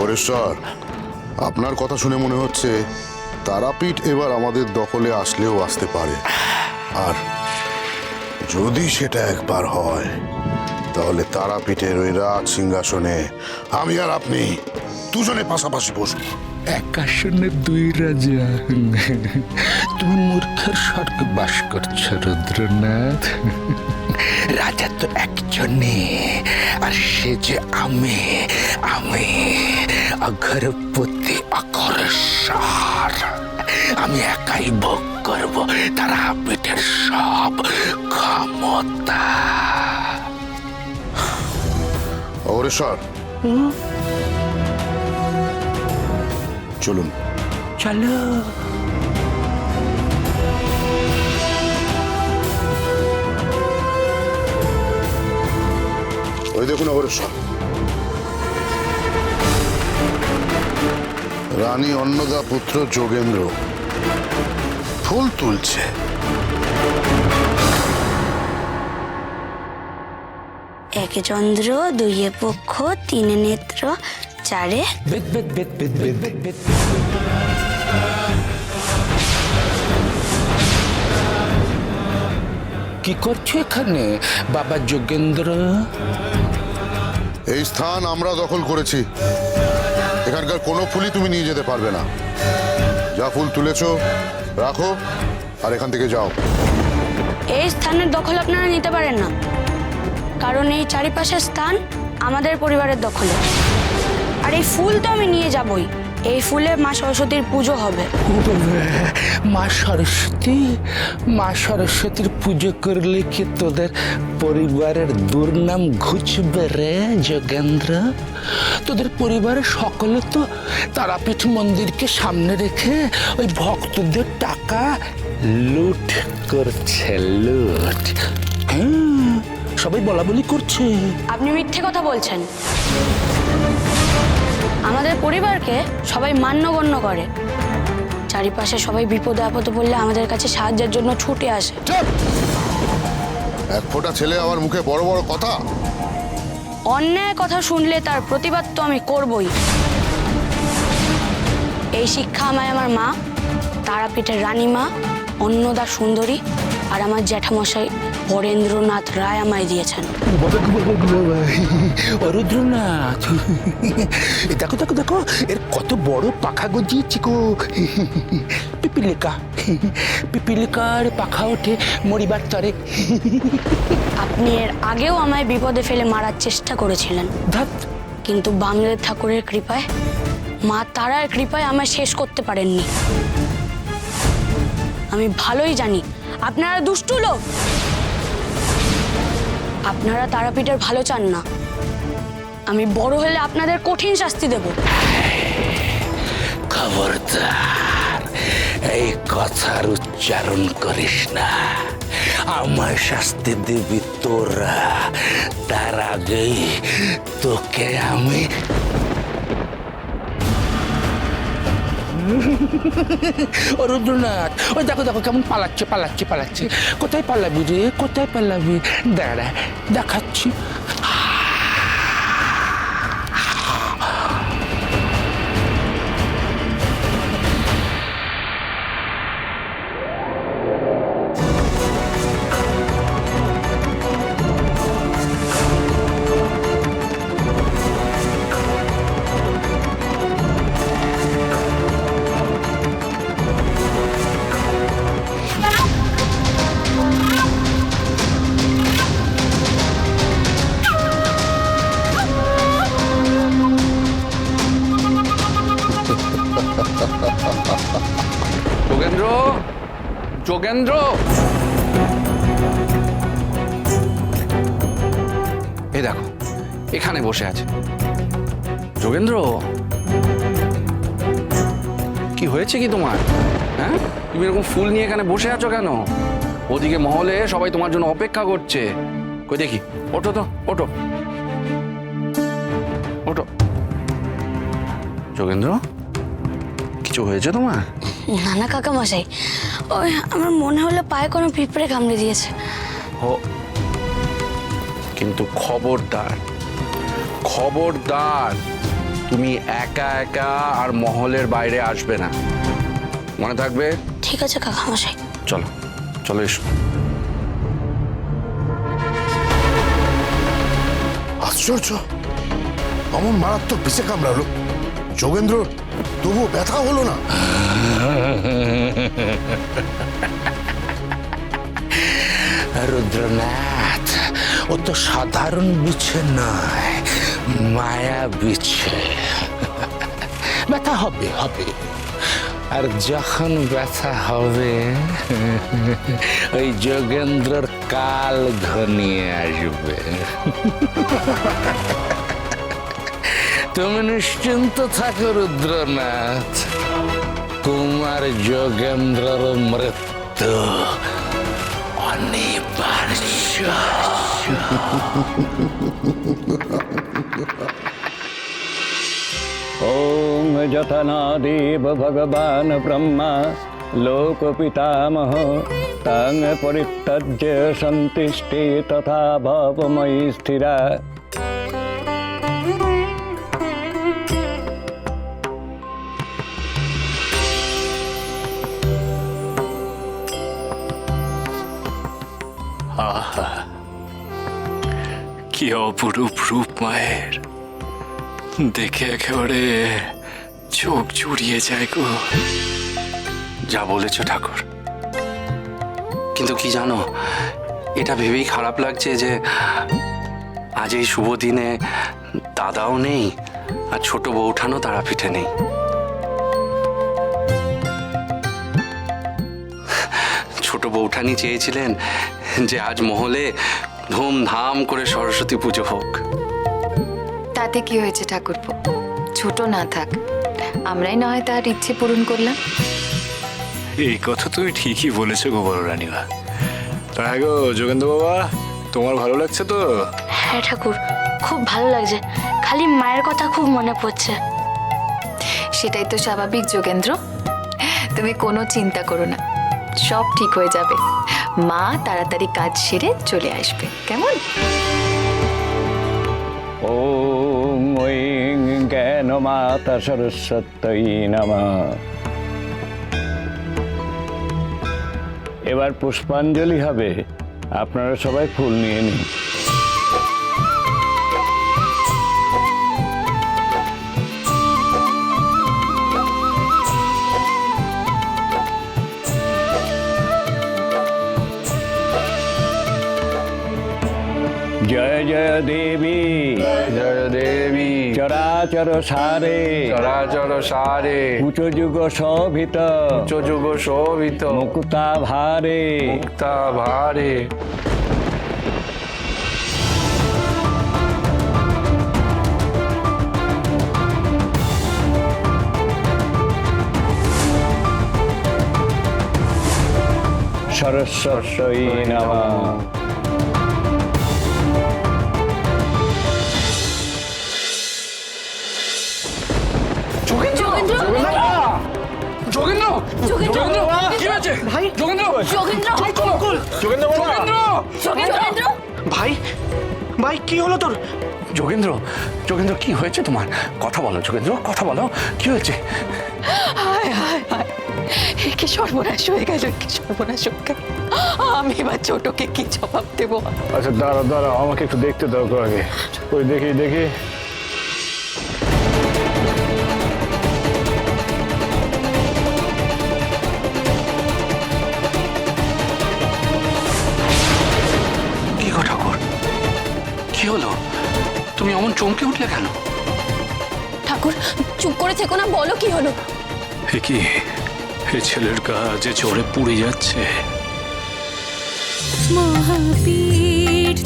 অগরেশ্বর, আপনার কথা শুনে মনে হচ্ছে তারাপীঠ এবার আমাদের দখলে আসলেও আসতে পারে। আর যদি সেটা একবার হয় তাহলে তারাপীঠের ওই রাজ সিংহাসনে আমি আর আপনি দুজনে পাশাপাশি বসবো। এক আসনে দুই রাজা। তুমি মূর্খের স্বর্গে বাস করছো রুদ্রনাথ। রাজা তো একজনে, আর সে যে আমি অঘরপতি অঘরেশ্বর। আমি একাই ভোগ করব তারাপীঠের সব ক্ষমতা। অগরেশ্বর, চলুন। চলো। ওই দেখুন অগরেশ্বর, রানী অন্নদা পুত্র যোগেন্দ্র ফুল তুলছে। একে চন্দ্র, দুইয়ে পক্ষ, তিনে নেত্র, চারে বেদ বেদ বেদ বেদ বেদ বেদ বেদ। কি করছো এখানে বাবা যোগেন্দ্র? এই স্থান আমরা দখল করেছি, এখানকার কোনো ফুলই তুমি নিয়ে যেতে পারবে না। যা ফুল তুলেছো রাখো আর এখান থেকে যাও। এই স্থানের দখল আপনারা নিতে পারেন না, কারণ এই চারিপাশের স্থান আমাদের পরিবারের দখলে। আর এই ফুল তো আমি নিয়ে যাবই, এই ফুলে মা সরস্বতীর পুজো হবে। মা সরস্বতী, মা সরস্বতীর পুজো করলে কি তোদের পরিবারের দুর্নাম ঘুচবে রে যোগেন্দ্র? তোদের পরিবারের সকলে তো তারাপীঠ মন্দিরকে সামনে রেখে ওই ভক্তদের টাকা লুট করছে, লুট। হ্যাঁ, সবাই বলা বলি করছে। আপনি মিথ্যে কথা বলছেন। আমাদের পরিবারকে সবাই মান্যগণ্য করে, চারিপাশে সবাই বিপদে আপদে পড়লে আমাদের কাছে সাহায্যের জন্য ছুটে আসে। এক ফোঁটা ছেলে আমার মুখে বড় বড় কথা। অন্যায় কথা শুনলে তার প্রতিবাদ তো আমি করবই। এই শিক্ষা আমায় আমার মা, তারাপীঠের রানীমা অন্নদা সুন্দরী আর আমার জ্যাঠামশাই বরেন্দ্রনাথ রায় আমায় দিয়েছেন। রুদ্রনাথ, দেখো দেখো দেখো, এর কত বড় পাখা গজিয়েছি গো। পিপিলিকা, পিপিলিকার পাখা ওঠে মরিবার তরে। আপনি এর আগেও আমায় বিপদে ফেলে মারার চেষ্টা করেছিলেন, ধাত, কিন্তু বাংলার ঠাকুরের কৃপায়, মা তারার কৃপায় আমায় শেষ করতে পারেননি। আমি ভালোই জানি আপনারা দুষ্টু লোক, আপনারা তারাপীঠের ভালো চান না। আমি বড় হলে আপনাদের কঠিন শাস্তি দেব। খবরদার এই কথার উচ্চারণ করিস না। আমায় শাস্তি দিবি তোরা, তার আগেই তোকে আমি। ও রুদ্রনাথ, ওই দেখো দেখো কেমন পালাচ্ছে পালাচ্ছে পালাচ্ছে। কোথায় পালাবি রে, কোথায় পালাবি? দাঁড়া, দেখাচ্ছি। যোগেন্দ্র, যোগেন্দ্র, এই দেখো এখানে বসে আছে যোগেন্দ্র। কি হয়েছে কি তোমার? হ্যাঁ, তুমি এরকম ফুল নিয়ে এখানে বসে আছো কেন? ওদিকে মহলে সবাই তোমার জন্য অপেক্ষা করছে। কই দেখি, ওঠো তো, ওঠো ওঠো। যোগেন্দ্র, কিছু হয়েছে তোমার? না না কাকা মশাই, ওই আমার মনে হলো পায়ে কোনো পিঁপড়ে কামড়ে দিয়েছে। ও, কিন্তু খবরদার, খবরদার তুমি একা একা আর মহলের বাইরে আসবে না, মনে থাকবে? ঠিক আছে কাকামশাই। চলো চলো এসো। আশ্চর্য, অমন মারাত্মক বিছে কামড়ালো, যোগেন্দ্র তবুও ব্যথা হলো না। রুদ্রনাথ, ও তো সাধারণ বিছে নয়, মায়া বিছে। ব্যথা হবে হবে, আর যখন ব্যথা হবে ওই যোগেন্দ্রর কাল ঘনিয়ে আসবে। তুমি নিশ্চিন্ত থাকো রুদ্রনাথ, তোমার যোগেন্দ্রর মৃত্যু অনিবার্য। ओम जथनादेव भगवान् ब्रह्मा लोकपितामह तं परित्यज्य सन्तिष्ठे तथा भवमयि स्थिरा। কি অপরূপ রূপ মায়ের, দেখে একেবারে চোখ জুড়িয়ে যায় গো। যা বলেছ ঠাকুর, কিন্তু কি জানো, এটা ভেবেই খারাপ লাগছে যে আজ এই শুভ দিনে দাদাও নেই আর ছোট বৌঠানও তারাপীঠে নেই। ছোট বৌঠানি চেয়েছিলেন যে আজ মহলে ধুমধাম করে সরস্বতী পুজো হোক। তাতে কি হয়েছে ঠাকুরপো, ছোট না থাক, আমরাই না হয় তার ইচ্ছে পূরণ করলাম। এই কথা তুমি ঠিকই বলেছো গো বড় রানীমা। তাই গো যোগেন্দ্র বাবা, তোমার ভালো লাগছে তো? হ্যাঁ ঠাকুর, খুব ভালো লাগছে, খালি মায়ের কথা খুব মনে পড়ছে। সেটাই তো স্বাভাবিক যোগেন্দ্র, তুমি কোনো চিন্তা করো না, সব ঠিক হয়ে যাবে। মা তাড়াতাড়ি কাজ সেরে চলে আসবে, কেমন? ओम ऐं ज्ञानमाता सरस्वत्यै नमः। এবার পুষ্পাঞ্জলি হবে, আপনারা সবাই ফুল নিয়ে নিন। जय जय देवी জয় দেবী, চরাচর সারে চরাচর সারে, উচ্চ যুগ শোভিত যুগ শোভিত, মুক্তা ভারে মুক্তা ভারে। সরস্বতী নমঃ। যোগেন্দ্র, যোগেন্দ্র, কি হয়েছে ভাই? যোগেন্দ্র, যোগেন্দ্র, ভাই ভাই কি হলো তোর? যোগেন্দ্র, যোগেন্দ্র কি হয়েছে তোমার? কথা বলো যোগেন্দ্র, কথা বলো, কি হয়েছে? হায় হায় হায়, কি সর্বনাশ হয়ে গেল, কি সর্বনাশ হয়ে গেল। আমি এবার ছোটকে কি জবাব দেবো? আচ্ছা দাঁড়া দাঁড়া, আমাকে একটু দেখতে দাও তো আগে। ওই দেখি দেখি, কি গো ঠাকুর, কি হলো? তুমি অমন চমকে উঠলে কেন? ঠাকুর চুপ করে থেকো না, বলো কি হলো? এ কি, এ ছেলের গা যে জ্বরে পুড়ে যাচ্ছে। মহাপীঠ